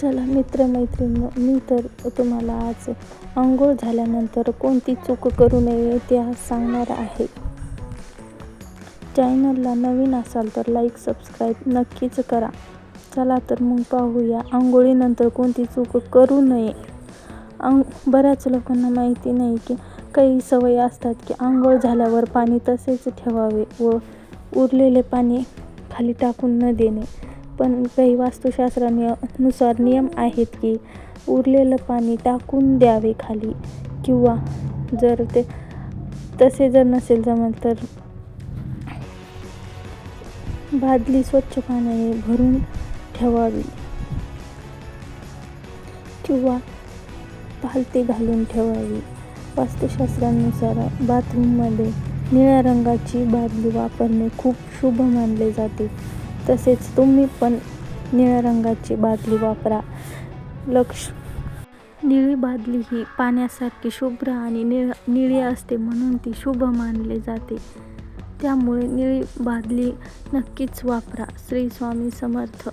चला मित्रमैत्रिणींनो, मी तर तुम्हाला आज अंघोळ झाल्यानंतर कोणती चूक करू नये ते आज सांगणार आहे. चॅनलला नवीन असाल तर लाईक सबस्क्राईब नक्कीच करा. चला तर मग पाहूया अंघोळीनंतर कोणती चूक करू नये. बऱ्याच लोकांना माहिती नाही की काही सवयी असतात की अंघोळ झाल्यावर पाणी तसेच ठेवावे व उरलेले पाणी खाली टाकून न देणे. पण काही वास्तुशास्त्रानुसार नियम आहेत की उरलेलं पाणी टाकून द्यावे खाली, किंवा जर ते तसे जर नसेल जमत तर बादली स्वच्छ पाण्याने भरून ठेवावी किंवा पालथी घालून ठेवावी. वास्तुशास्त्रानुसार बाथरूममध्ये निळ्या रंगाची बादली वापरणे खूप शुभ मानले जाते. तसेच तुम्ही पण निळ्या रंगाची बादली वापरा. निळी बादली ही पाण्यासारखी शुभ्र आणि निळी असते, म्हणून ती शुभ मानले जाते. त्यामुळे निळी बादली नक्कीच वापरा. श्री स्वामी समर्थ.